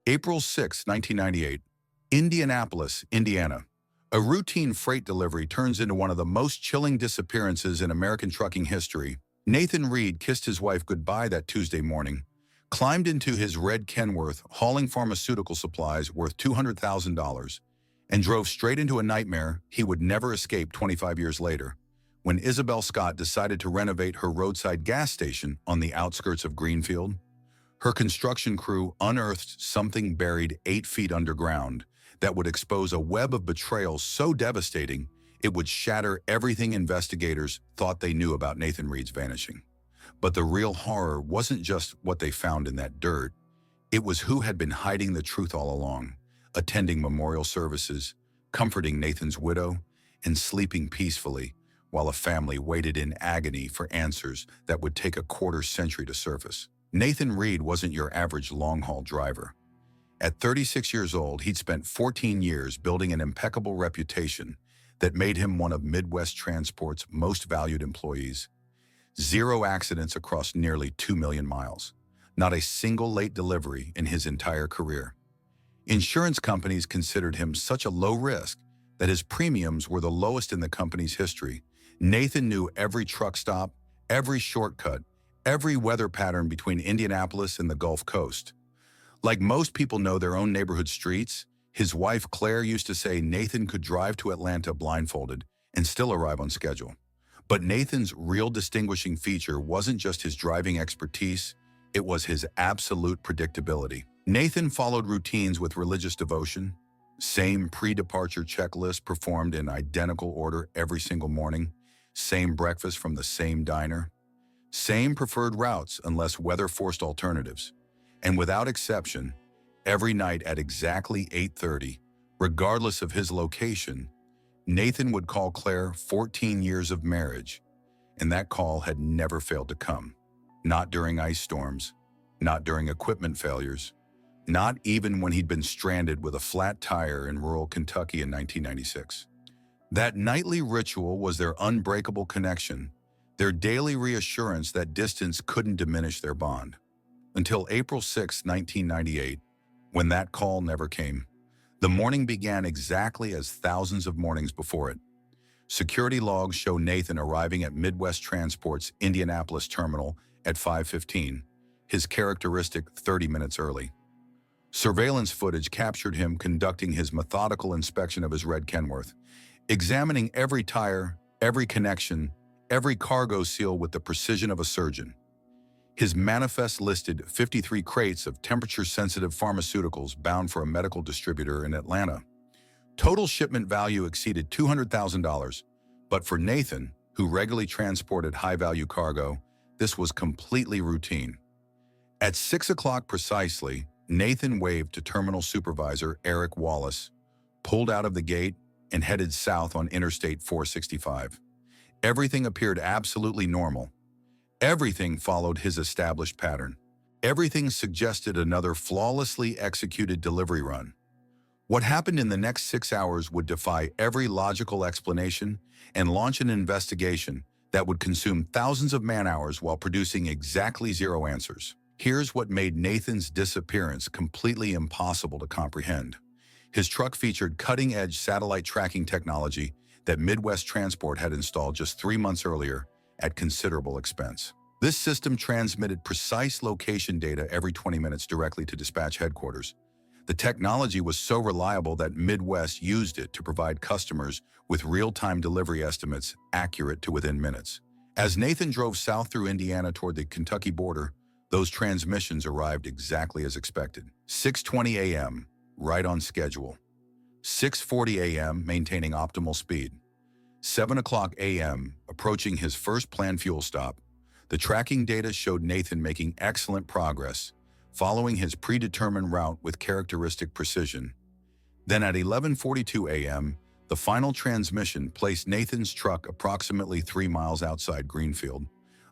April 6, 1998. Indianapolis, Indiana. A routine freight delivery turns into one of the most chilling disappearances in American trucking history. Nathan Reed kissed his wife goodbye that Tuesday morning, climbed into his red Kenworth hauling pharmaceutical supplies worth $200,000, and drove straight into a nightmare he would never escape 25 years later, when Isabel Scott decided to renovate her roadside gas station on the outskirts of Greenfield. Her construction crew unearthed something buried 8 feet underground that would expose a web of betrayal so devastating it would shatter everything investigators thought they knew about Nathan Reed's vanishing. But the real horror wasn't just what they found in that dirt. It was who had been hiding the truth all along, attending memorial services, comforting Nathan's widow, and sleeping peacefully while a family waited in agony for answers that would take a quarter-century to surface. Nathan Reed wasn't your average long-haul driver. At 36 years old, he'd spent 14 years building an impeccable reputation that made him one of Midwest Transport's most valued employees. 0 accidents across nearly 2 million miles. Not a single late delivery in his entire career. Insurance companies considered him such a low risk that his premiums were the lowest in the company's history. Nathan knew every truck stop, every shortcut, every weather pattern between Indianapolis and the Gulf Coast. Like most people know their own neighborhood streets, his wife Claire used to say Nathan could drive to Atlanta blindfolded and still arrive on schedule. But Nathan's real distinguishing feature wasn't just his driving expertise, it was his absolute predictability. Nathan followed routines with religious devotion, same pre-departure checklist performed in identical order every single morning, same breakfast from the same diner, same preferred routes unless weather-forced alternatives. And without exception, every night at exactly 8:30, regardless of his location, Nathan would call Claire 14 years of marriage, and that call had never failed to come. Not during ice storms, not during equipment failures, not even when he'd been stranded with a flat tire in rural Kentucky in 1996. That nightly ritual was their unbreakable connection, their daily reassurance that distance couldn't diminish their bond. Until April 6, 1998, when that call never came. The morning began exactly as thousands of mornings before it. Security logs show Nathan arriving at Midwest Transport's Indianapolis terminal at 5:15, his characteristic 30 minutes early. Surveillance footage captured him conducting his methodical inspection of his red Kenworth, examining every tire, every connection, every cargo seal with the precision of a surgeon. His manifest listed 53 crates of temperature-sensitive pharmaceuticals bound for a medical distributor in Atlanta. Total shipment value exceeded $200,000, but for Nathan, who regularly transported high-value cargo, this was completely routine. At 6 o'clock precisely, Nathan waved to Terminal Supervisor Eric Wallace, pulled out of the gate, and headed south on Interstate 465. Everything appeared absolutely normal. Everything followed his established pattern. Everything suggested another flawlessly executed delivery run. What happened in the next 6 hours would defy every logical explanation and launch an investigation that would consume thousands of man-hours while producing exactly 0 answers. Here's what made Nathan's disappearance completely impossible to comprehend. His truck featured cutting-edge satellite tracking technology that Midwest Transport had installed just 3 months earlier at considerable expense. This system transmitted precise location data every 20 minutes directly to dispatch headquarters. The technology was so reliable that Midwest used it to provide customers with real-time delivery estimates accurate to within minutes. As Nathan drove south through Indiana toward the Kentucky border, those transmissions arrived exactly as expected. 6:20 a.m., right on schedule. 6:40 a.m., maintaining optimal speed. 7 o'clock a.m., approaching his first planned fuel stop. The tracking data showed Nathan making excellent progress, following his predetermined route with characteristic precision. Then at 11:42 a.m., the final transmission placed Nathan's truck approximately 3 miles outside Greenfield,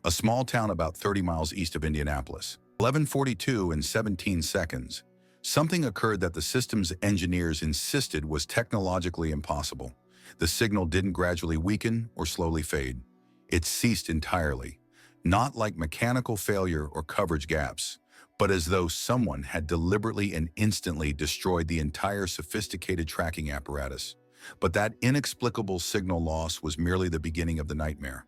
a small town about 30 miles east of Indianapolis. 11:42 and 17 seconds. Something occurred that the system's engineers insisted was technologically impossible. The signal didn't gradually weaken or slowly fade. It ceased entirely, not like mechanical failure or coverage gaps, but as though someone had deliberately and instantly destroyed the entire sophisticated tracking apparatus. But that inexplicable signal loss was merely the beginning of the nightmare.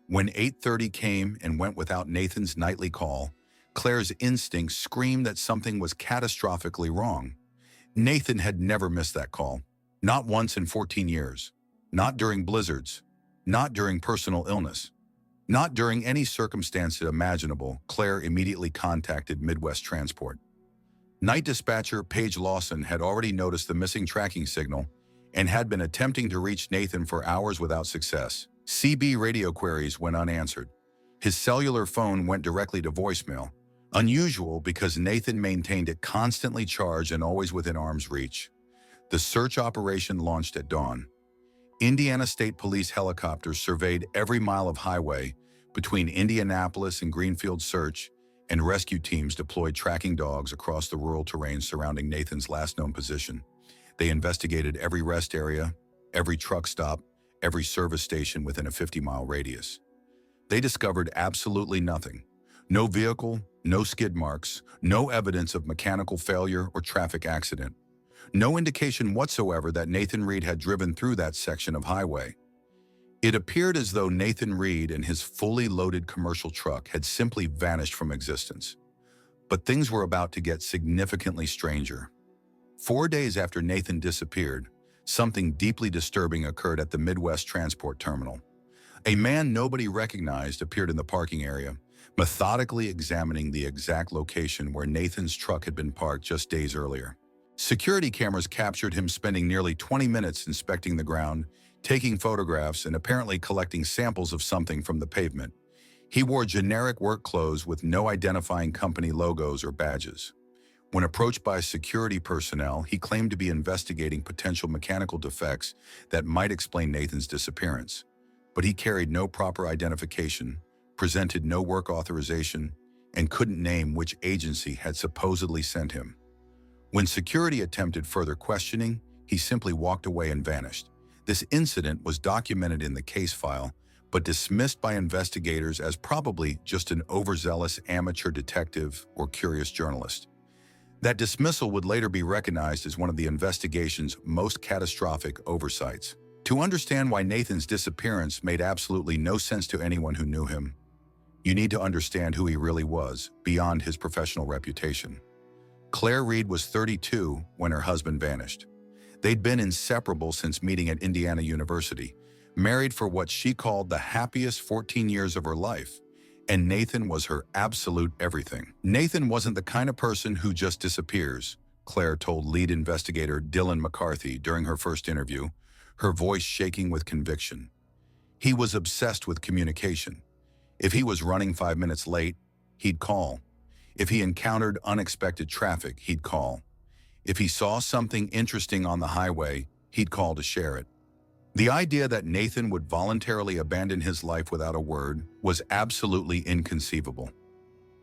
When 8:30 came and went without Nathan's nightly call, Claire's instincts screamed that something was catastrophically wrong. Nathan had never missed that call. Not once in 14 years. Not during blizzards. Not during personal illness. Not during any circumstance imaginable. Claire immediately contacted Midwest Transport. Night dispatcher Paige Lawson had already noticed the missing tracking signal and had been attempting to reach Nathan for hours without success. CB radio queries went unanswered. His cellular phone went directly to voicemail, unusual because Nathan maintained it constantly charged and always within arm's reach. The search operation launched at dawn. Indiana State Police helicopters surveyed every mile of highway between Indianapolis and Greenfield. Search and rescue teams deployed tracking dogs across the rural terrain surrounding Nathan's last known position. They investigated every rest area, every truck stop, every service station within a 50-mile radius. They discovered absolutely nothing. No vehicle, no skid marks, no evidence of mechanical failure or traffic accident. No indication whatsoever that Nathan Reed had driven through that section of highway. It appeared as though Nathan Reed and his fully loaded commercial truck had simply vanished from existence. But things were about to get significantly stranger. 4 days after Nathan disappeared, something deeply disturbing occurred at the Midwest Transport Terminal. A man nobody recognized appeared in the parking area, methodically examining the exact location where Nathan's truck had been parked just days earlier. Security cameras captured him spending nearly 20 minutes inspecting the ground, taking photographs, and apparently collecting samples of something from the pavement. He wore generic work clothes with no identifying company logos or badges. When approached by security personnel, he claimed to be investigating potential mechanical defects that might explain Nathan's disappearance. But he carried no proper identification, presented no work authorization, and couldn't name which agency had supposedly sent him. When security attempted further questioning, he simply walked away and vanished. This incident was documented in the case file, but dismissed by investigators as probably just an overzealous amateur detective or curious journalist. That dismissal would later be recognized as one of the investigation's most catastrophic oversights. To understand why Nathan's disappearance made absolutely no sense to anyone who knew him, you need to understand who he really was, beyond his professional reputation. Claire Reed was 32 when her husband vanished. They'd been inseparable since meeting at Indiana University, married for what she called the happiest 14 years of her life, and Nathan was her absolute everything. Nathan wasn't the kind of person who just disappears, Claire told lead investigator Dylan McCarthy during her first interview, her voice shaking with conviction. He was obsessed with communication. If he was running 5 minutes late, he'd call. If he encountered unexpected traffic, he'd call. If he saw something interesting on the highway, he'd call to share it. The idea that Nathan would voluntarily abandon his life without a word was absolutely inconceivable.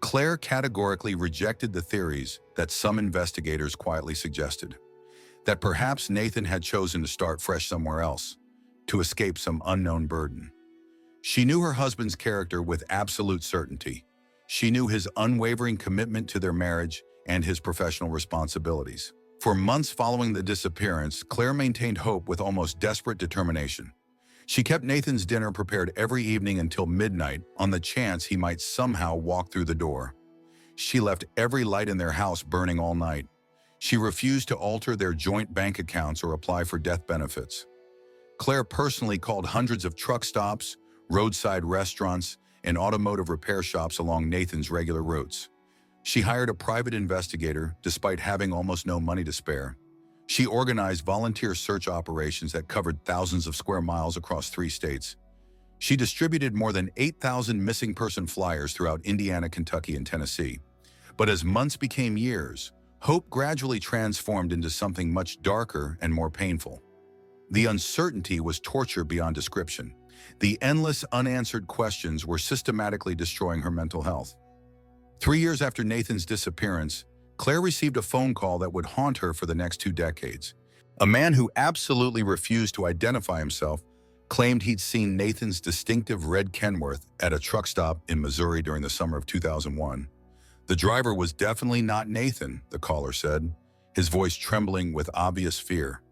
Claire categorically rejected the theories that some investigators quietly suggested, that perhaps Nathan had chosen to start fresh somewhere else, to escape some unknown burden. She knew her husband's character with absolute certainty. She knew his unwavering commitment to their marriage and his professional responsibilities. For months following the disappearance, Claire maintained hope with almost desperate determination. She kept Nathan's dinner prepared every evening until midnight on the chance he might somehow walk through the door. She left every light in their house burning all night. She refused to alter their joint bank accounts or apply for death benefits. Claire personally called hundreds of truck stops, roadside restaurants, and automotive repair shops along Nathan's regular routes. She hired a private investigator despite having almost no money to spare. She organized volunteer search operations that covered thousands of square miles across 3 states. She distributed more than 8,000 missing person flyers throughout Indiana, Kentucky, and Tennessee. But as months became years, hope gradually transformed into something much darker and more painful. The uncertainty was torture beyond description. The endless unanswered questions were systematically destroying her mental health. 3 years after Nathan's disappearance, Claire received a phone call that would haunt her for the next 2 decades. A man who absolutely refused to identify himself claimed he'd seen Nathan's distinctive red Kenworth at a truck stop in Missouri during the summer of 2001. The driver was definitely not Nathan, the caller said, his voice trembling with obvious fear.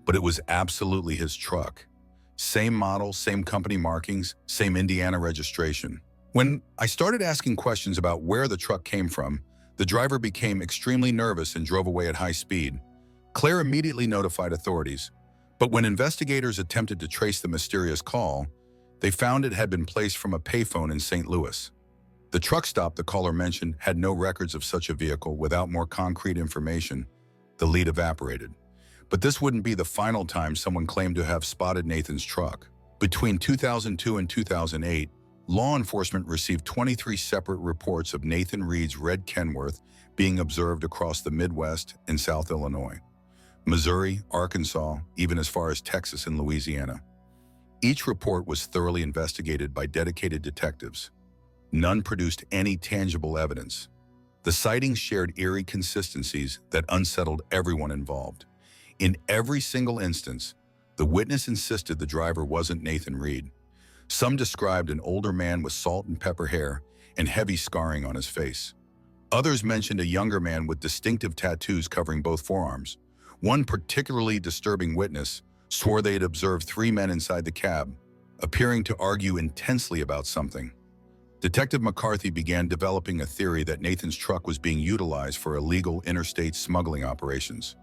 But it was absolutely his truck. Same model, same company markings, same Indiana registration. When I started asking questions about where the truck came from, the driver became extremely nervous and drove away at high speed. Claire immediately notified authorities, but when investigators attempted to trace the mysterious call, they found it had been placed from a payphone in St. Louis. The truck stop the caller mentioned had no records of such a vehicle. Without more concrete information, the lead evaporated. But this wouldn't be the final time someone claimed to have spotted Nathan's truck. Between 2002 and 2008, law enforcement received 23 separate reports of Nathan Reed's red Kenworth being observed across the Midwest and South Illinois, Missouri, Arkansas, even as far as Texas and Louisiana. Each report was thoroughly investigated by dedicated detectives. None produced any tangible evidence. The sightings shared eerie consistencies that unsettled everyone involved. In every single instance, the witness insisted the driver wasn't Nathan Reed. Some described an older man with salt and pepper hair and heavy scarring on his face. Others mentioned a younger man with distinctive tattoos covering both forearms. One particularly disturbing witness swore they had observed 3 men inside the cab, appearing to argue intensely about something. Detective McCarthy began developing a theory that Nathan's truck was being utilized for illegal interstate smuggling operations.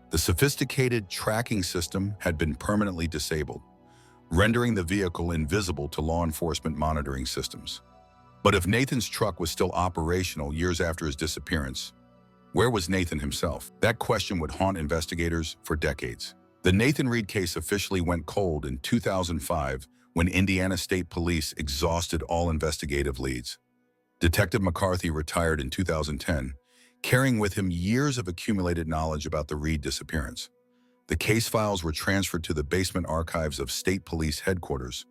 The sophisticated tracking system had been permanently disabled, rendering the vehicle invisible to law enforcement monitoring systems. But if Nathan's truck was still operational years after his disappearance, where was Nathan himself? That question would haunt investigators for decades. The Nathan Reed case officially went cold in 2005 when Indiana State Police exhausted all investigative leads. Detective McCarthy retired in 2010, carrying with him years of accumulated knowledge about the Reed disappearance. The case files were transferred to the basement archives of State Police headquarters,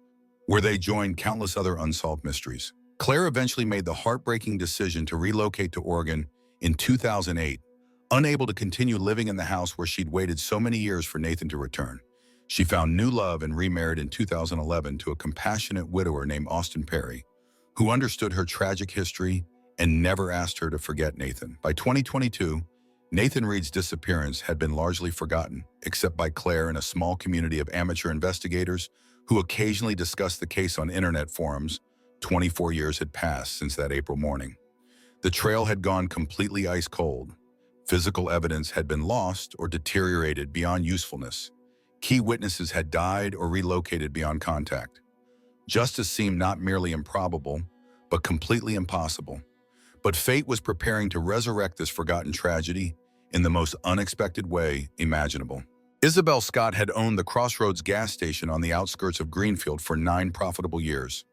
where they joined countless other unsolved mysteries. Claire eventually made the heartbreaking decision to relocate to Oregon in 2008, unable to continue living in the house where she'd waited so many years for Nathan to return. She found new love and remarried in 2011 to a compassionate widower named Austin Perry, who understood her tragic history and never asked her to forget Nathan. By 2022, Nathan Reed's disappearance had been largely forgotten, except by Claire and a small community of amateur investigators who occasionally discussed the case on internet forums. 24 years had passed since that April morning. The trail had gone completely ice cold. Physical evidence had been lost or deteriorated beyond usefulness. Key witnesses had died or relocated beyond contact. Justice seemed not merely improbable, but completely impossible. But fate was preparing to resurrect this forgotten tragedy in the most unexpected way imaginable. Isabel Scott had owned the Crossroads gas station on the outskirts of Greenfield for 9 profitable years.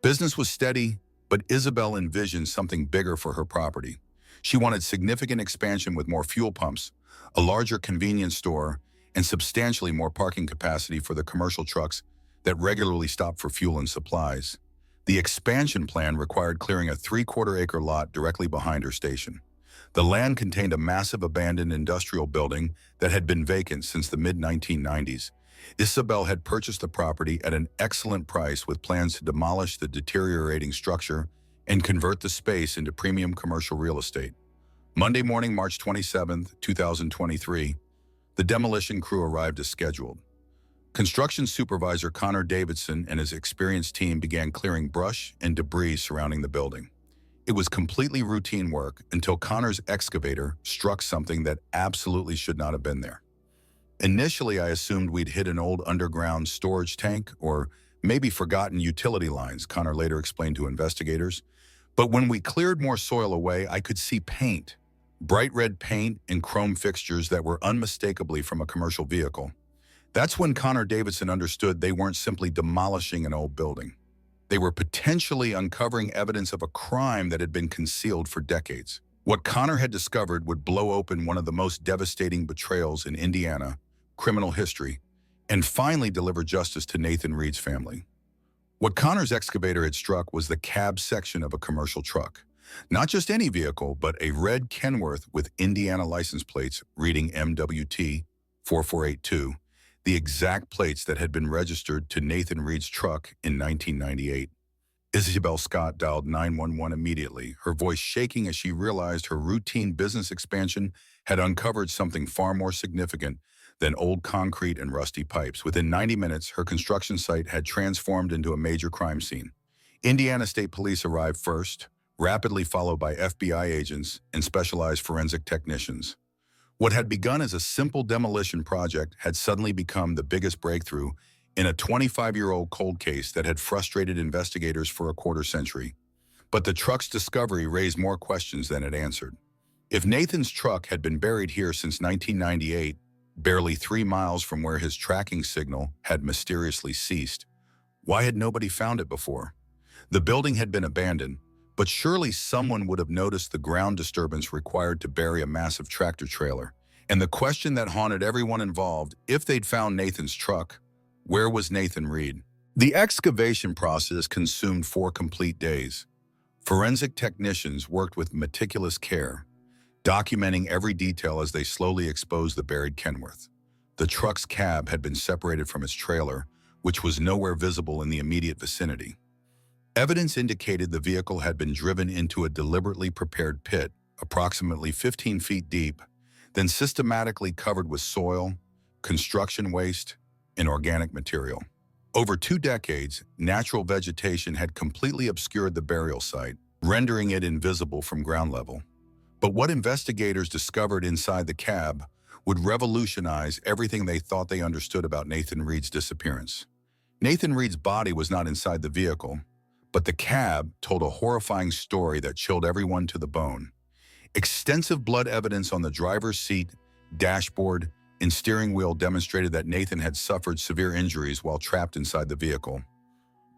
Business was steady, but Isabel envisioned something bigger for her property. She wanted significant expansion with more fuel pumps, a larger convenience store, and substantially more parking capacity for the commercial trucks that regularly stopped for fuel and supplies. The expansion plan required clearing a 3/4-acre lot directly behind her station. The land contained a massive abandoned industrial building that had been vacant since the mid-1990s. Isabel had purchased the property at an excellent price with plans to demolish the deteriorating structure and convert the space into premium commercial real estate. Monday morning, March 27, 2023, the demolition crew arrived as scheduled. Construction supervisor Connor Davidson and his experienced team began clearing brush and debris surrounding the building. It was completely routine work until Connor's excavator struck something that absolutely should not have been there. Initially, I assumed we'd hit an old underground storage tank or maybe forgotten utility lines, Connor later explained to investigators. But when we cleared more soil away, I could see paint, bright red paint and chrome fixtures that were unmistakably from a commercial vehicle. That's when Connor Davidson understood they weren't simply demolishing an old building. They were potentially uncovering evidence of a crime that had been concealed for decades. What Connor had discovered would blow open one of the most devastating betrayals in Indiana criminal history and finally deliver justice to Nathan Reed's family. What Connor's excavator had struck was the cab section of a commercial truck. Not just any vehicle, but a red Kenworth with Indiana license plates reading MWT 4482, the exact plates that had been registered to Nathan Reed's truck in 1998. Isabel Scott dialed 911 immediately, her voice shaking as she realized her routine business expansion had uncovered something far more significant than old concrete and rusty pipes. Within 90 minutes, her construction site had transformed into a major crime scene. Indiana State Police arrived first, rapidly followed by FBI agents and specialized forensic technicians. What had begun as a simple demolition project had suddenly become the biggest breakthrough in a 25-year-old cold case that had frustrated investigators for a quarter century. But the truck's discovery raised more questions than it answered. If Nathan's truck had been buried here since 1998, barely 3 miles from where his tracking signal had mysteriously ceased, why had nobody found it before? The building had been abandoned, but surely someone would have noticed the ground disturbance required to bury a massive tractor trailer. And the question that haunted everyone involved, if they'd found Nathan's truck, where was Nathan Reed? The excavation process consumed 4 complete days. Forensic technicians worked with meticulous care, documenting every detail as they slowly exposed the buried Kenworth. The truck's cab had been separated from its trailer, which was nowhere visible in the immediate vicinity. Evidence indicated the vehicle had been driven into a deliberately prepared pit, approximately 15 feet deep, then systematically covered with soil, construction waste, and organic material. Over 2 decades, natural vegetation had completely obscured the burial site, rendering it invisible from ground level. But what investigators discovered inside the cab would revolutionize everything they thought they understood about Nathan Reed's disappearance. Nathan Reed's body was not inside the vehicle, but the cab told a horrifying story that chilled everyone to the bone. Extensive blood evidence on the driver's seat, dashboard, and steering wheel demonstrated that Nathan had suffered severe injuries while trapped inside the vehicle.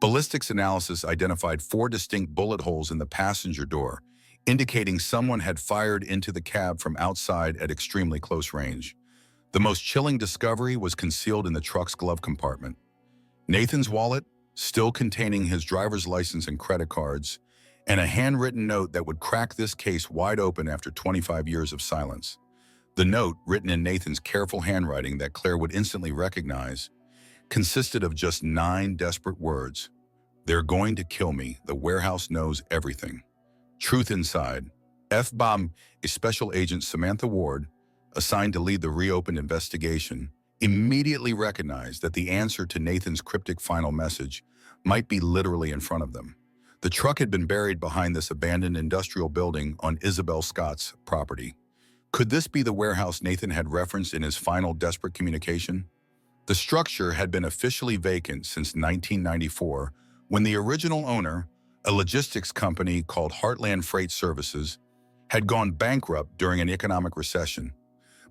Ballistics analysis identified 4 distinct bullet holes in the passenger door, indicating someone had fired into the cab from outside at extremely close range. The most chilling discovery was concealed in the truck's glove compartment. Nathan's wallet, still containing his driver's license and credit cards, and a handwritten note that would crack this case wide open after 25 years of silence. The note, written in Nathan's careful handwriting that Claire would instantly recognize, consisted of just 9 desperate words. "They're going to kill me. The warehouse knows everything." Truth inside. FBOM, a special agent Samantha Ward, assigned to lead the reopened investigation, immediately recognized that the answer to Nathan's cryptic final message might be literally in front of them. The truck had been buried behind this abandoned industrial building on Isabel Scott's property. Could this be the warehouse Nathan had referenced in his final desperate communication? The structure had been officially vacant since 1994, when the original owner, a logistics company called Heartland Freight Services, had gone bankrupt during an economic recession.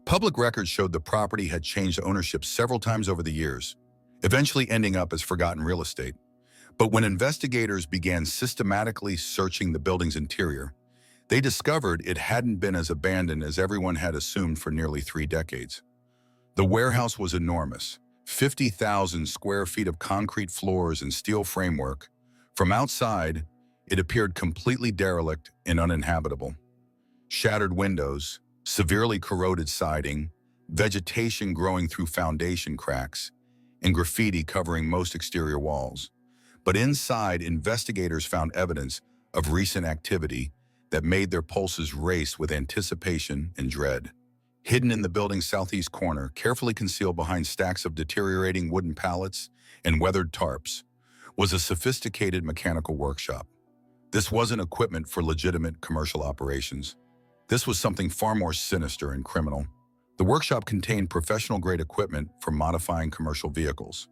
Public records showed the property had changed ownership several times over the years, eventually ending up as forgotten real estate. But when investigators began systematically searching the building's interior, they discovered it hadn't been as abandoned as everyone had assumed for nearly 3 decades. The warehouse was enormous, 50,000 square feet of concrete floors and steel framework. From outside, it appeared completely derelict and uninhabitable. Shattered windows, severely corroded siding, vegetation growing through foundation cracks, and graffiti covering most exterior walls. But inside, investigators found evidence of recent activity that made their pulses race with anticipation and dread. Hidden in the building's southeast corner, carefully concealed behind stacks of deteriorating wooden pallets and weathered tarps, was a sophisticated mechanical workshop. This wasn't equipment for legitimate commercial operations. This was something far more sinister and criminal. The workshop contained professional-grade equipment for modifying commercial vehicles.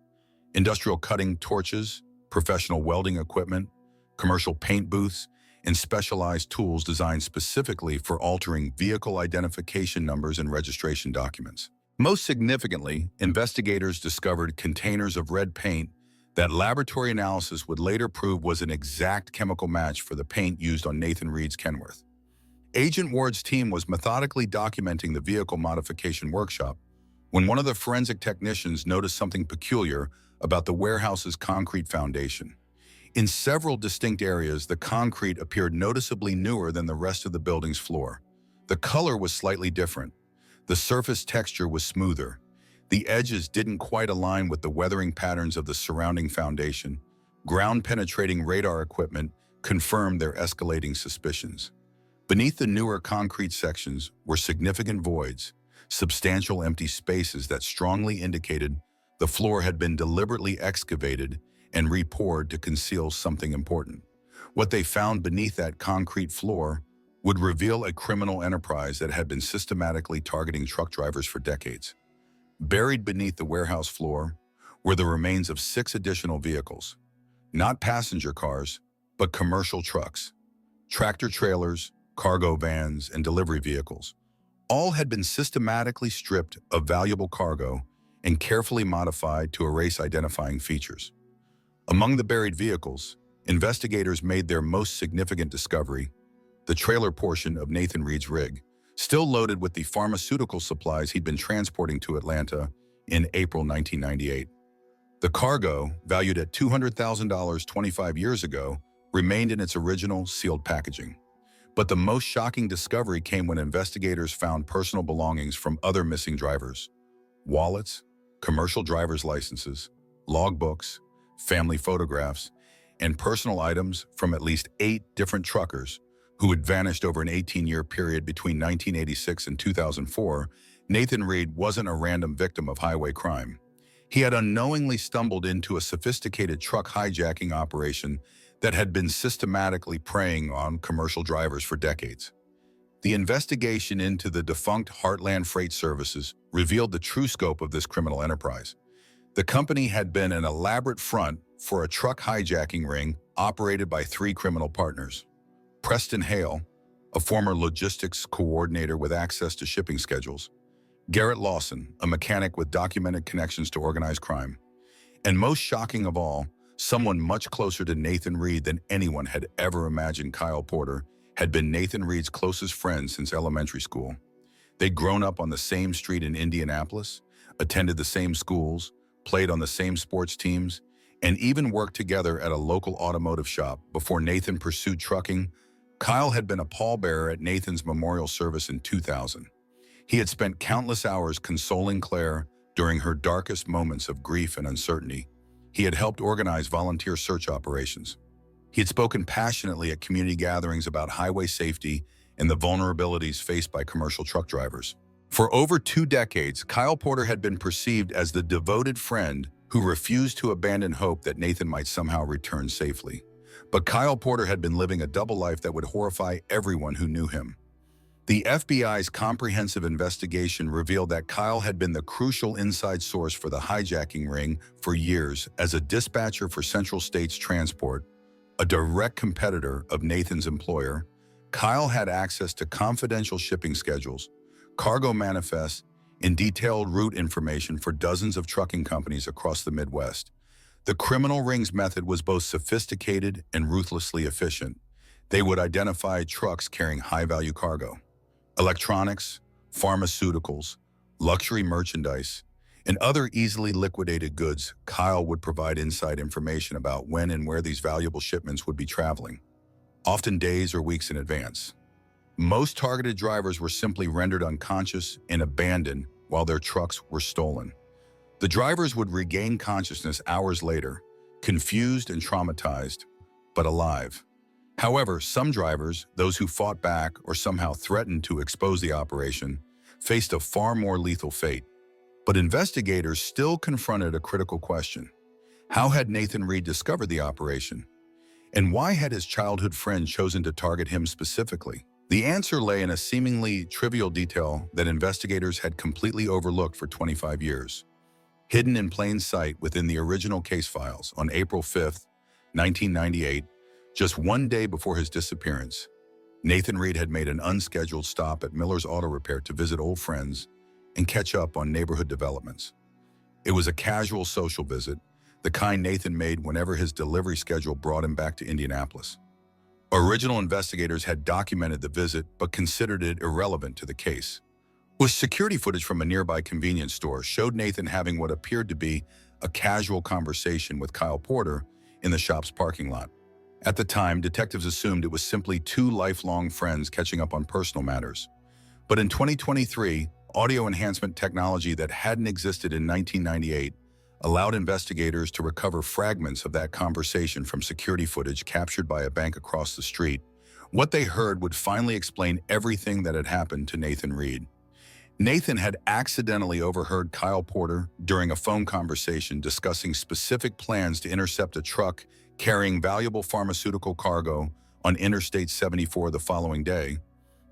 Industrial cutting torches, professional welding equipment, commercial paint booths, and specialized tools designed specifically for altering vehicle identification numbers and registration documents. Most significantly, investigators discovered containers of red paint that laboratory analysis would later prove was an exact chemical match for the paint used on Nathan Reed's Kenworth. Agent Ward's team was methodically documenting the vehicle modification workshop when one of the forensic technicians noticed something peculiar about the warehouse's concrete foundation. In several distinct areas, the concrete appeared noticeably newer than the rest of the building's floor. The color was slightly different. The surface texture was smoother. The edges didn't quite align with the weathering patterns of the surrounding foundation, Ground-penetrating radar equipment confirmed their escalating suspicions. Beneath the newer concrete sections were significant voids, substantial empty spaces that strongly indicated the floor had been deliberately excavated and repoured to conceal something important. What they found beneath that concrete floor would reveal a criminal enterprise that had been systematically targeting truck drivers for decades. Buried beneath the warehouse floor were the remains of 6 additional vehicles, not passenger cars, but commercial trucks, tractor-trailers, cargo vans, and delivery vehicles. All had been systematically stripped of valuable cargo and carefully modified to erase identifying features. Among the buried vehicles, investigators made their most significant discovery: the trailer portion of Nathan Reed's rig, still loaded with the pharmaceutical supplies he'd been transporting to Atlanta in April 1998. The cargo, valued at $200,000 25 years ago, remained in its original sealed packaging. But the most shocking discovery came when investigators found personal belongings from other missing drivers: wallets, commercial driver's licenses, logbooks, family photographs, and personal items from at least 8 different truckers who had vanished over an 18-year period between 1986 and 2004. Nathan Reed wasn't a random victim of highway crime. He had unknowingly stumbled into a sophisticated truck hijacking operation that had been systematically preying on commercial drivers for decades. The investigation into the defunct Heartland Freight Services revealed the true scope of this criminal enterprise. The company had been an elaborate front for a truck hijacking ring operated by 3 criminal partners: Preston Hale, a former logistics coordinator with access to shipping schedules; Garrett Lawson, a mechanic with documented connections to organized crime; and most shocking of all, someone much closer to Nathan Reed than anyone had ever imagined. Kyle Porter had been Nathan Reed's closest friend since elementary school. They'd grown up on the same street in Indianapolis, attended the same schools, played on the same sports teams, and even worked together at a local automotive shop before Nathan pursued trucking. Kyle had been a pallbearer at Nathan's memorial service in 2000. He had spent countless hours consoling Claire during her darkest moments of grief and uncertainty. He had helped organize volunteer search operations. He had spoken passionately at community gatherings about highway safety and the vulnerabilities faced by commercial truck drivers. For over 2 decades, Kyle Porter had been perceived as the devoted friend who refused to abandon hope that Nathan might somehow return safely. But Kyle Porter had been living a double life that would horrify everyone who knew him. The FBI's comprehensive investigation revealed that Kyle had been the crucial inside source for the hijacking ring for years. As a dispatcher for Central States Transport, a direct competitor of Nathan's employer, Kyle had access to confidential shipping schedules, cargo manifests, and detailed route information for dozens of trucking companies across the Midwest. The criminal ring's method was both sophisticated and ruthlessly efficient. They would identify trucks carrying high-value cargo, electronics, pharmaceuticals, luxury merchandise, and other easily liquidated goods. Kyle would provide inside information about when and where these valuable shipments would be traveling, often days or weeks in advance. Most targeted drivers were simply rendered unconscious and abandoned while their trucks were stolen. The drivers would regain consciousness hours later, confused and traumatized, but alive. However, some drivers, those who fought back or somehow threatened to expose the operation, faced a far more lethal fate. But investigators still confronted a critical question: how had Nathan Reed discovered the operation? And why had his childhood friend chosen to target him specifically? The answer lay in a seemingly trivial detail that investigators had completely overlooked for 25 years. Hidden in plain sight within the original case files, on April 5, 1998, just 1 day before his disappearance, Nathan Reed had made an unscheduled stop at Miller's Auto Repair to visit old friends and catch up on neighborhood developments. It was a casual social visit, the kind Nathan made whenever his delivery schedule brought him back to Indianapolis. Original investigators had documented the visit but considered it irrelevant to the case. With security footage from a nearby convenience store showed Nathan having what appeared to be a casual conversation with Kyle Porter in the shop's parking lot. At the time, detectives assumed it was simply 2 lifelong friends catching up on personal matters. But in 2023, audio enhancement technology that hadn't existed in 1998 allowed investigators to recover fragments of that conversation from security footage captured by a bank across the street. What they heard would finally explain everything that had happened to Nathan Reed. Nathan had accidentally overheard Kyle Porter during a phone conversation discussing specific plans to intercept a truck carrying valuable pharmaceutical cargo on Interstate 74 the following day.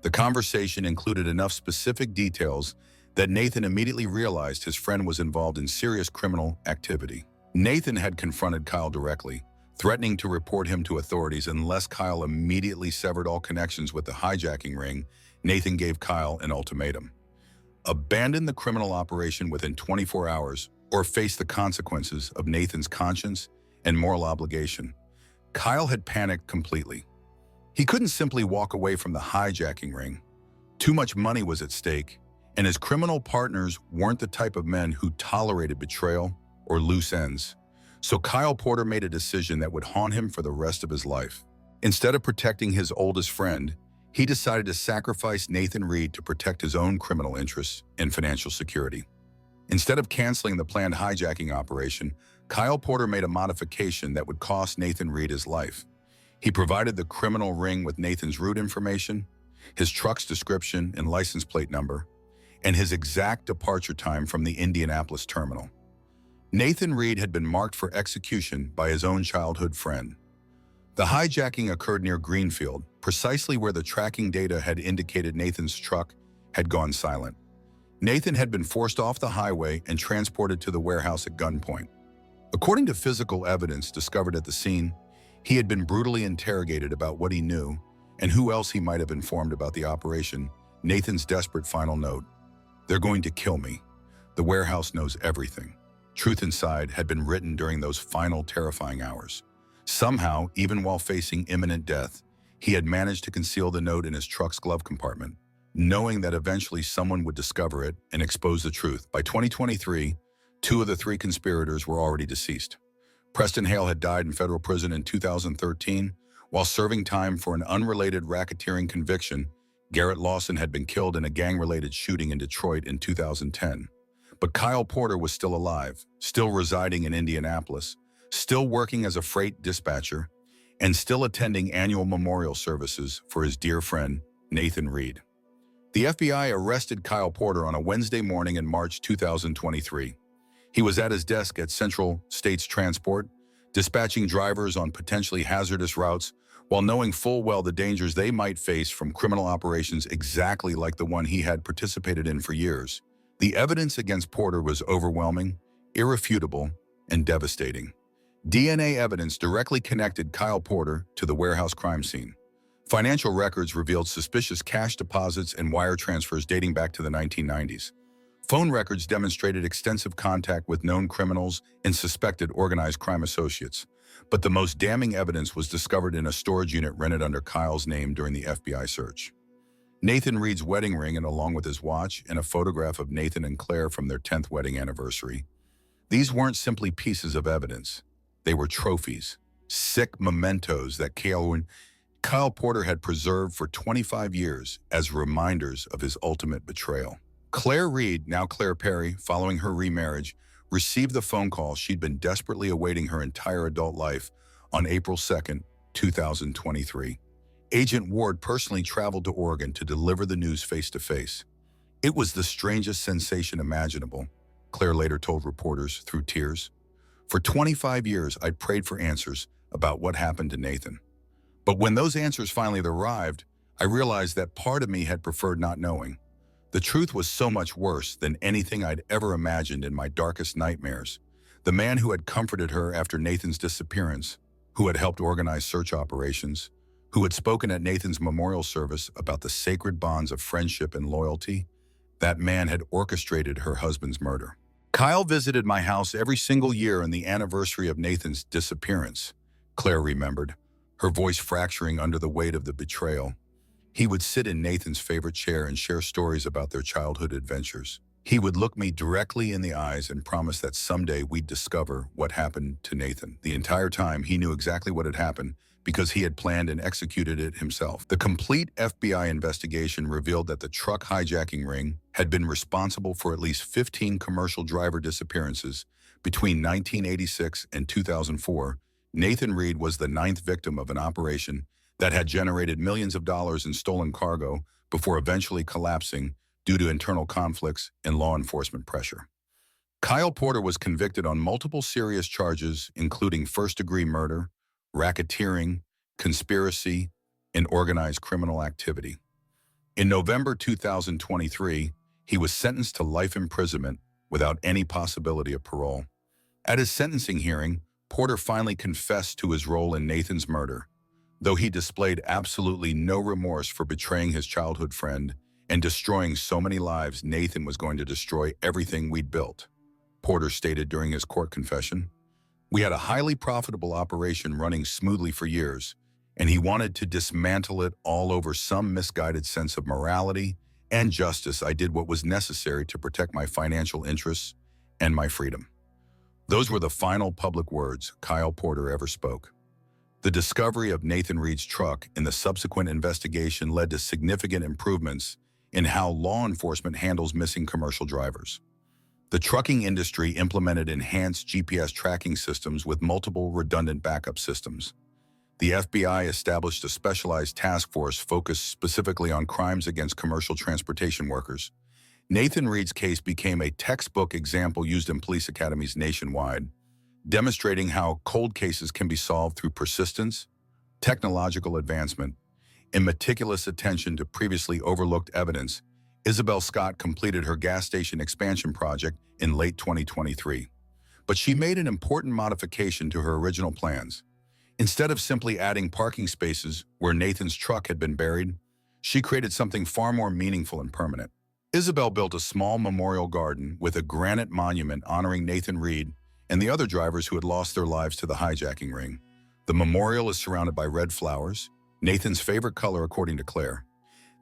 The conversation included enough specific details that Nathan immediately realized his friend was involved in serious criminal activity. Nathan had confronted Kyle directly, threatening to report him to authorities unless Kyle immediately severed all connections with the hijacking ring. Nathan gave Kyle an ultimatum: abandon the criminal operation within 24 hours or face the consequences of Nathan's conscience and moral obligation. Kyle had panicked completely. He couldn't simply walk away from the hijacking ring. Too much money was at stake, and his criminal partners weren't the type of men who tolerated betrayal or loose ends. So Kyle Porter made a decision that would haunt him for the rest of his life. Instead of protecting his oldest friend, he decided to sacrifice Nathan Reed to protect his own criminal interests and financial security. Instead of canceling the planned hijacking operation, Kyle Porter made a modification that would cost Nathan Reed his life. He provided the criminal ring with Nathan's route information, his truck's description and license plate number, and his exact departure time from the Indianapolis terminal. Nathan Reed had been marked for execution by his own childhood friend. The hijacking occurred near Greenfield, precisely where the tracking data had indicated Nathan's truck had gone silent. Nathan had been forced off the highway and transported to the warehouse at gunpoint. According to physical evidence discovered at the scene, he had been brutally interrogated about what he knew and who else he might have informed about the operation. Nathan's desperate final note: "They're going to kill me. The warehouse knows everything." Truth inside had been written during those final terrifying hours. Somehow, even while facing imminent death, he had managed to conceal the note in his truck's glove compartment, knowing that eventually someone would discover it and expose the truth. By 2023, 2 of the 3 conspirators were already deceased. Preston Hale had died in federal prison in 2013 while serving time for an unrelated racketeering conviction. Garrett Lawson had been killed in a gang-related shooting in Detroit in 2010. But Kyle Porter was still alive, still residing in Indianapolis, still working as a freight dispatcher, and still attending annual memorial services for his dear friend, Nathan Reed. The FBI arrested Kyle Porter on a Wednesday morning in March 2023. He was at his desk at Central States Transport, dispatching drivers on potentially hazardous routes while knowing full well the dangers they might face from criminal operations exactly like the one he had participated in for years. The evidence against Porter was overwhelming, irrefutable, and devastating. DNA evidence directly connected Kyle Porter to the warehouse crime scene. Financial records revealed suspicious cash deposits and wire transfers dating back to the 1990s. Phone records demonstrated extensive contact with known criminals and suspected organized crime associates. But the most damning evidence was discovered in a storage unit rented under Kyle's name during the FBI search. Nathan Reed's wedding ring, and along with his watch and a photograph of Nathan and Claire from their 10th wedding anniversary. These weren't simply pieces of evidence. They were trophies, sick mementos that Kyle Porter had preserved for 25 years as reminders of his ultimate betrayal. Claire Reed, now Claire Perry, following her remarriage, received the phone call she'd been desperately awaiting her entire adult life on April 2nd, 2023. Agent Ward personally traveled to Oregon to deliver the news face-to-face. "It was the strangest sensation imaginable," Claire later told reporters through tears. "For 25 years, I'd prayed for answers about what happened to Nathan. But when those answers finally arrived, I realized that part of me had preferred not knowing. The truth was so much worse than anything I'd ever imagined in my darkest nightmares. The man who had comforted her after Nathan's disappearance, who had helped organize search operations, who had spoken at Nathan's memorial service about the sacred bonds of friendship and loyalty, that man had orchestrated her husband's murder. Kyle visited my house every single year on the anniversary of Nathan's disappearance," Claire remembered, her voice fracturing under the weight of the betrayal. "He would sit in Nathan's favorite chair and share stories about their childhood adventures. He would look me directly in the eyes and promise that someday we'd discover what happened to Nathan. The entire time, he knew exactly what had happened because he had planned and executed it himself." The complete FBI investigation revealed that the truck hijacking ring had been responsible for at least 15 commercial driver disappearances Between 1986 and 2004, Nathan Reed was the ninth victim of an operation that had generated millions of dollars in stolen cargo before eventually collapsing due to internal conflicts and law enforcement pressure. Kyle Porter was convicted on multiple serious charges, including first-degree murder, racketeering, conspiracy, and organized criminal activity. In November 2023, he was sentenced to life imprisonment without any possibility of parole. At his sentencing hearing, Porter finally confessed to his role in Nathan's murder, though he displayed absolutely no remorse for betraying his childhood friend and destroying so many lives. Nathan was going to destroy everything we'd built, Porter stated during his court confession. We had a highly profitable operation running smoothly for years, and he wanted to dismantle it all over some misguided sense of morality and justice. I did what was necessary to protect my financial interests and my freedom. Those were the final public words Kyle Porter ever spoke. The discovery of Nathan Reed's truck and the subsequent investigation led to significant improvements in how law enforcement handles missing commercial drivers. The trucking industry implemented enhanced GPS tracking systems with multiple redundant backup systems. The FBI established a specialized task force focused specifically on crimes against commercial transportation workers. Nathan Reed's case became a textbook example used in police academies nationwide, demonstrating how cold cases can be solved through persistence, technological advancement, and meticulous attention to previously overlooked evidence. Isabel Scott completed her gas station expansion project in late 2023, but she made an important modification to her original plans. Instead of simply adding parking spaces where Nathan's truck had been buried, she created something far more meaningful and permanent. Isabel built a small memorial garden with a granite monument honoring Nathan Reed and the other drivers who had lost their lives to the hijacking ring. The memorial is surrounded by red flowers, Nathan's favorite color according to Claire.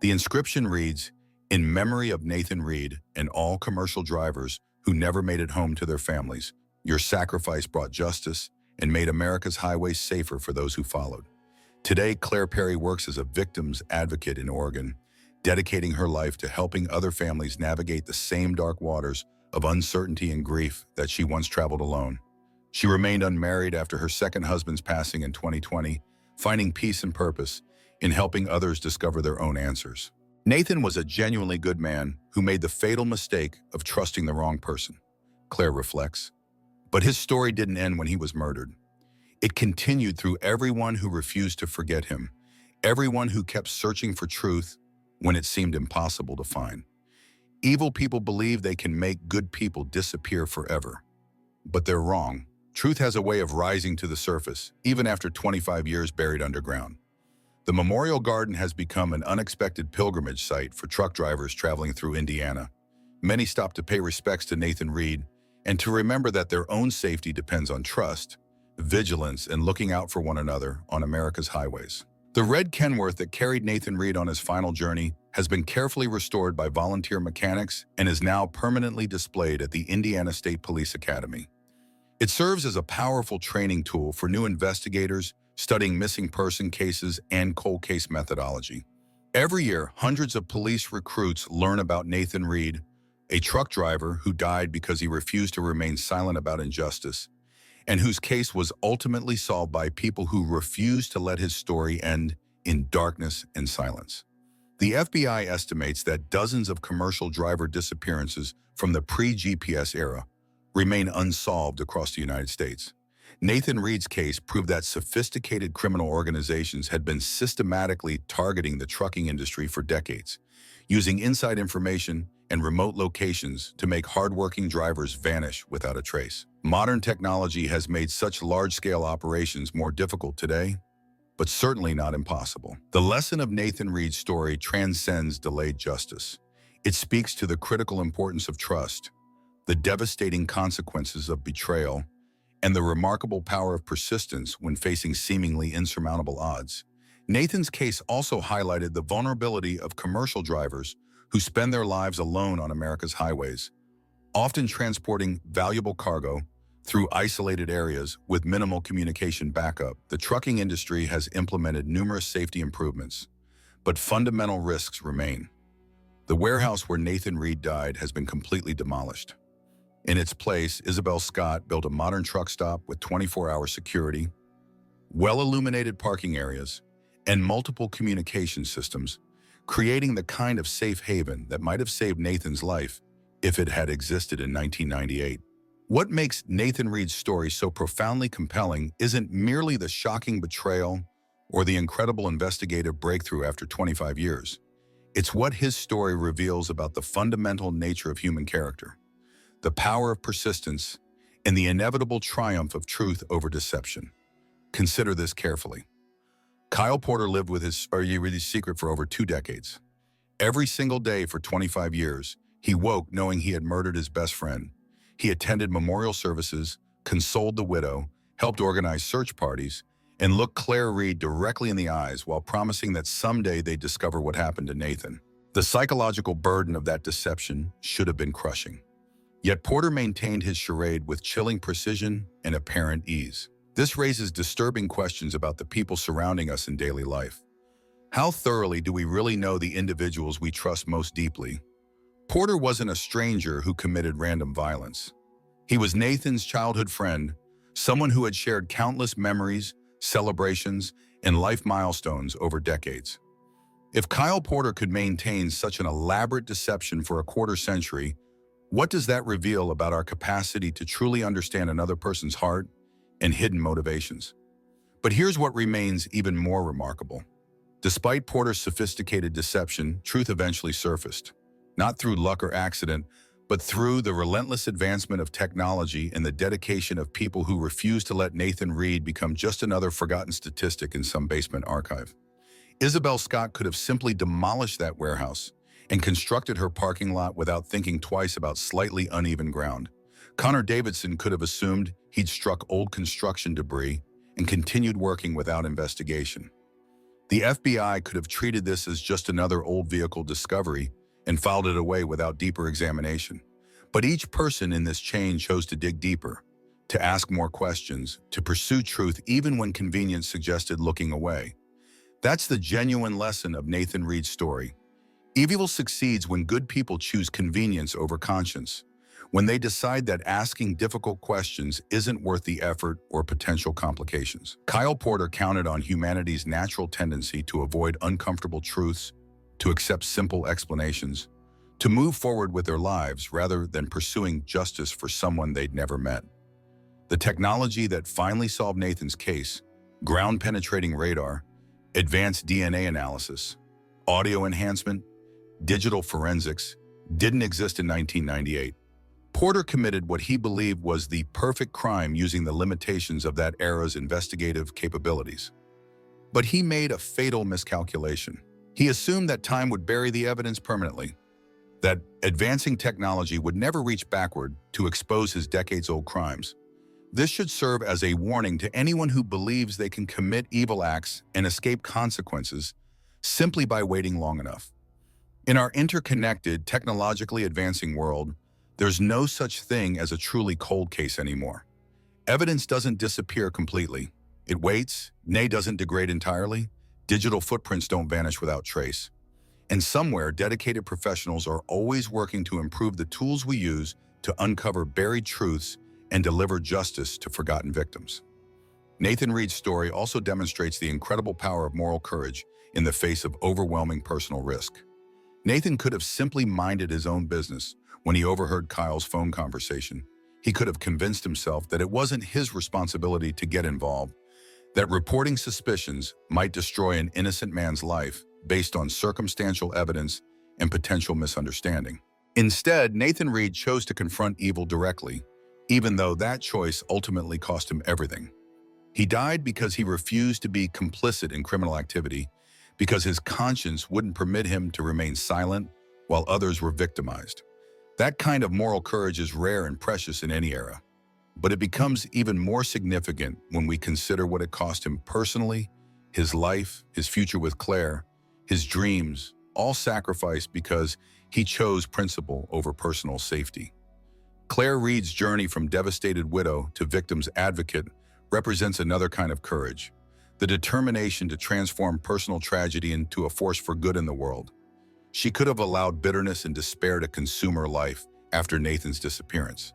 The inscription reads, "In memory of Nathan Reed and all commercial drivers who never made it home to their families, your sacrifice brought justice and made America's highways safer for those who followed." Today, Claire Perry works as a victims advocate in Oregon, dedicating her life to helping other families navigate the same dark waters of uncertainty and grief that she once traveled alone. She remained unmarried after her second husband's passing in 2020, finding peace and purpose in helping others discover their own answers. Nathan was a genuinely good man who made the fatal mistake of trusting the wrong person, Claire reflects. But his story didn't end when he was murdered. It continued through everyone who refused to forget him, everyone who kept searching for truth when it seemed impossible to find. Evil people believe they can make good people disappear forever. But they're wrong. Truth has a way of rising to the surface, even after 25 years buried underground. The Memorial Garden has become an unexpected pilgrimage site for truck drivers traveling through Indiana. Many stop to pay respects to Nathan Reed and to remember that their own safety depends on trust, vigilance, and looking out for one another on America's highways. The red Kenworth that carried Nathan Reed on his final journey has been carefully restored by volunteer mechanics and is now permanently displayed at the Indiana State Police Academy. It serves as a powerful training tool for new investigators studying missing person cases and cold case methodology. Every year, hundreds of police recruits learn about Nathan Reed, a truck driver who died because he refused to remain silent about injustice, and whose case was ultimately solved by people who refused to let his story end in darkness and silence. The FBI estimates that dozens of commercial driver disappearances from the pre-GPS era remain unsolved across the United States. Nathan Reed's case proved that sophisticated criminal organizations had been systematically targeting the trucking industry for decades, using inside information and remote locations to make hardworking drivers vanish without a trace. Modern technology has made such large-scale operations more difficult today, but certainly not impossible. The lesson of Nathan Reed's story transcends delayed justice. It speaks to the critical importance of trust, the devastating consequences of betrayal, and the remarkable power of persistence when facing seemingly insurmountable odds. Nathan's case also highlighted the vulnerability of commercial drivers who spend their lives alone on America's highways, often transporting valuable cargo through isolated areas with minimal communication backup. The trucking industry has implemented numerous safety improvements, but fundamental risks remain. The warehouse where Nathan Reed died has been completely demolished. In its place, Isabel Scott built a modern truck stop with 24-hour security, well-illuminated parking areas, and multiple communication systems, creating the kind of safe haven that might have saved Nathan's life if it had existed in 1998. What makes Nathan Reed's story so profoundly compelling isn't merely the shocking betrayal or the incredible investigative breakthrough after 25 years. It's what his story reveals about the fundamental nature of human character, the power of persistence, and the inevitable triumph of truth over deception. Consider this carefully. Kyle Porter lived with his secret for over 2 decades. Every single day for 25 years, he woke knowing he had murdered his best friend. He attended memorial services, consoled the widow, helped organize search parties, and looked Claire Reed directly in the eyes while promising that someday they'd discover what happened to Nathan. The psychological burden of that deception should have been crushing. Yet Porter maintained his charade with chilling precision and apparent ease. This raises disturbing questions about the people surrounding us in daily life. How thoroughly do we really know the individuals we trust most deeply? Porter wasn't a stranger who committed random violence. He was Nathan's childhood friend, someone who had shared countless memories, celebrations, and life milestones over decades. If Kyle Porter could maintain such an elaborate deception for a quarter century, what does that reveal about our capacity to truly understand another person's heart and hidden motivations? But here's what remains even more remarkable. Despite Porter's sophisticated deception, truth eventually surfaced, not through luck or accident, but through the relentless advancement of technology and the dedication of people who refused to let Nathan Reed become just another forgotten statistic in some basement archive. Isabel Scott could have simply demolished that warehouse and constructed her parking lot without thinking twice about slightly uneven ground. Connor Davidson could have assumed he'd struck old construction debris and continued working without investigation. The FBI could have treated this as just another old vehicle discovery and filed it away without deeper examination. But each person in this chain chose to dig deeper, to ask more questions, to pursue truth even when convenience suggested looking away. That's the genuine lesson of Nathan Reed's story. Evil succeeds when good people choose convenience over conscience, when they decide that asking difficult questions isn't worth the effort or potential complications. Kyle Porter counted on humanity's natural tendency to avoid uncomfortable truths, to accept simple explanations, to move forward with their lives rather than pursuing justice for someone they'd never met. The technology that finally solved Nathan's case, ground-penetrating radar, advanced DNA analysis, audio enhancement, digital forensics, didn't exist in 1998. Porter committed what he believed was the perfect crime using the limitations of that era's investigative capabilities. But he made a fatal miscalculation. He assumed that time would bury the evidence permanently, that advancing technology would never reach backward to expose his decades-old crimes. This should serve as a warning to anyone who believes they can commit evil acts and escape consequences simply by waiting long enough. In our interconnected, technologically advancing world, there's no such thing as a truly cold case anymore. Evidence doesn't disappear completely. It waits, nay, doesn't degrade entirely. Digital footprints don't vanish without trace. And somewhere, dedicated professionals are always working to improve the tools we use to uncover buried truths and deliver justice to forgotten victims. Nathan Reed's story also demonstrates the incredible power of moral courage in the face of overwhelming personal risk. Nathan could have simply minded his own business when he overheard Kyle's phone conversation. He could have convinced himself that it wasn't his responsibility to get involved, that reporting suspicions might destroy an innocent man's life based on circumstantial evidence and potential misunderstanding. Instead, Nathan Reed chose to confront evil directly, even though that choice ultimately cost him everything. He died because he refused to be complicit in criminal activity, because his conscience wouldn't permit him to remain silent while others were victimized. That kind of moral courage is rare and precious in any era, but it becomes even more significant when we consider what it cost him personally, his life, his future with Claire, his dreams, all sacrificed because he chose principle over personal safety. Claire Reed's journey from devastated widow to victim's advocate represents another kind of courage, the determination to transform personal tragedy into a force for good in the world. She could have allowed bitterness and despair to consume her life after Nathan's disappearance.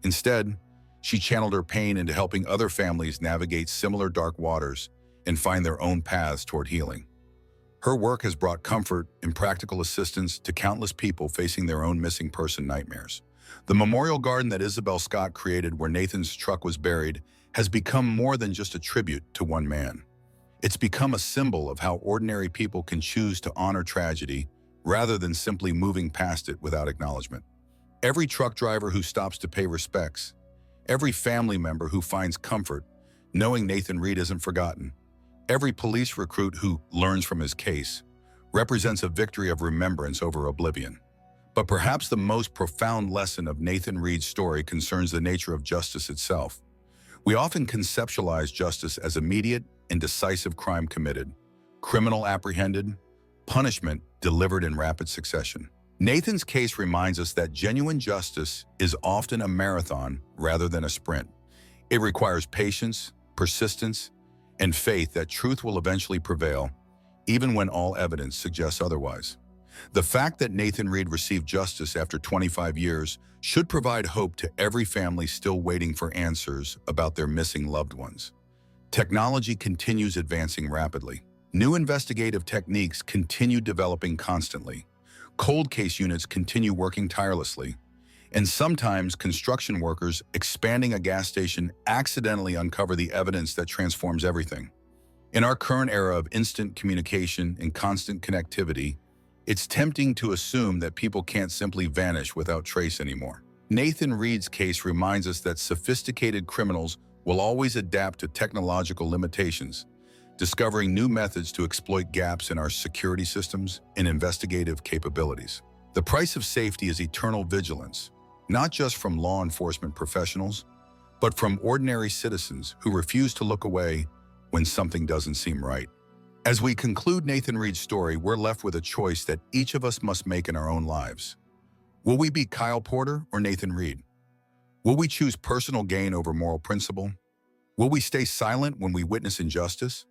Instead, she channeled her pain into helping other families navigate similar dark waters and find their own paths toward healing. Her work has brought comfort and practical assistance to countless people facing their own missing person nightmares. The memorial garden that Isabel Scott created where Nathan's truck was buried has become more than just a tribute to one man. It's become a symbol of how ordinary people can choose to honor tragedy rather than simply moving past it without acknowledgement. Every truck driver who stops to pay respects, every family member who finds comfort knowing Nathan Reed isn't forgotten, every police recruit who learns from his case represents a victory of remembrance over oblivion. But perhaps the most profound lesson of Nathan Reed's story concerns the nature of justice itself. We often conceptualize justice as immediate and decisive crime committed, criminal apprehended, punishment delivered in rapid succession. Nathan's case reminds us that genuine justice is often a marathon rather than a sprint. It requires patience, persistence, and faith that truth will eventually prevail, even when all evidence suggests otherwise. The fact that Nathan Reed received justice after 25 years should provide hope to every family still waiting for answers about their missing loved ones. Technology continues advancing rapidly. New investigative techniques continue developing constantly. Cold case units continue working tirelessly. And sometimes construction workers expanding a gas station accidentally uncover the evidence that transforms everything. In our current era of instant communication and constant connectivity, it's tempting to assume that people can't simply vanish without trace anymore. Nathan Reed's case reminds us that sophisticated criminals will always adapt to technological limitations, discovering new methods to exploit gaps in our security systems and investigative capabilities. The price of safety is eternal vigilance, not just from law enforcement professionals, but from ordinary citizens who refuse to look away when something doesn't seem right. As we conclude Nathan Reed's story, we're left with a choice that each of us must make in our own lives. Will we be Kyle Porter or Nathan Reed? Will we choose personal gain over moral principle? Will we stay silent when we witness injustice?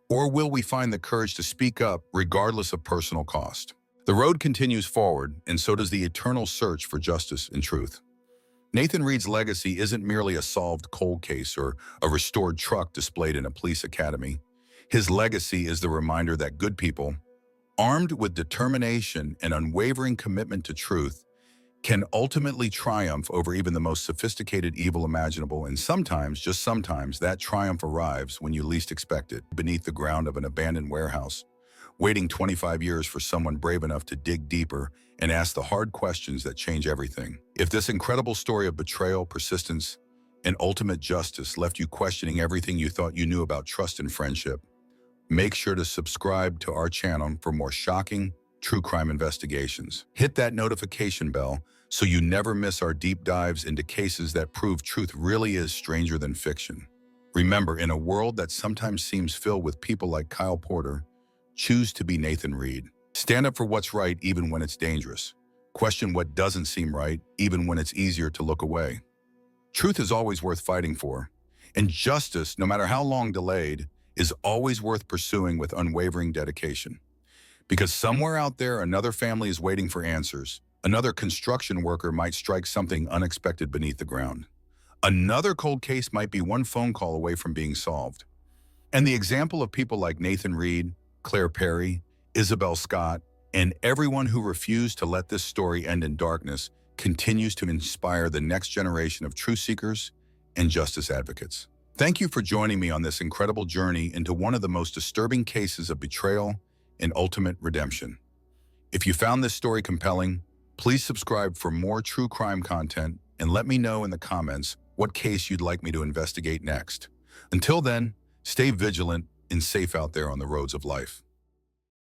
Or will we find the courage to speak up regardless of personal cost? The road continues forward, and so does the eternal search for justice and truth. Nathan Reed's legacy isn't merely a solved cold case or a restored truck displayed in a police academy. His legacy is the reminder that good people, armed with determination and unwavering commitment to truth, can ultimately triumph over even the most sophisticated evil imaginable, and sometimes, just sometimes, that triumph arrives when you least expect it, beneath the ground of an abandoned warehouse, waiting 25 years for someone brave enough to dig deeper and ask the hard questions that change everything. If this incredible story of betrayal, persistence, and ultimate justice left you questioning everything you thought you knew about trust and friendship, make sure to subscribe to our channel for more shocking, true crime investigations. Hit that notification bell so you never miss our deep dives into cases that prove truth really is stranger than fiction. Remember, in a world that sometimes seems filled with people like Kyle Porter, choose to be Nathan Reed. Stand up for what's right even when it's dangerous. Question what doesn't seem right even when it's easier to look away. Truth is always worth fighting for, and justice, no matter how long delayed, is always worth pursuing with unwavering dedication. Because somewhere out there, another family is waiting for answers. Another construction worker might strike something unexpected beneath the ground. Another cold case might be one phone call away from being solved. And the example of people like Nathan Reed, Claire Perry, Isabel Scott, and everyone who refused to let this story end in darkness continues to inspire the next generation of truth seekers and justice advocates. Thank you for joining me on this incredible journey into one of the most disturbing cases of betrayal and ultimate redemption. If you found this story compelling, please subscribe for more true crime content and let me know in the comments what case you'd like me to investigate next. Until then, stay vigilant and safe out there on the roads of life.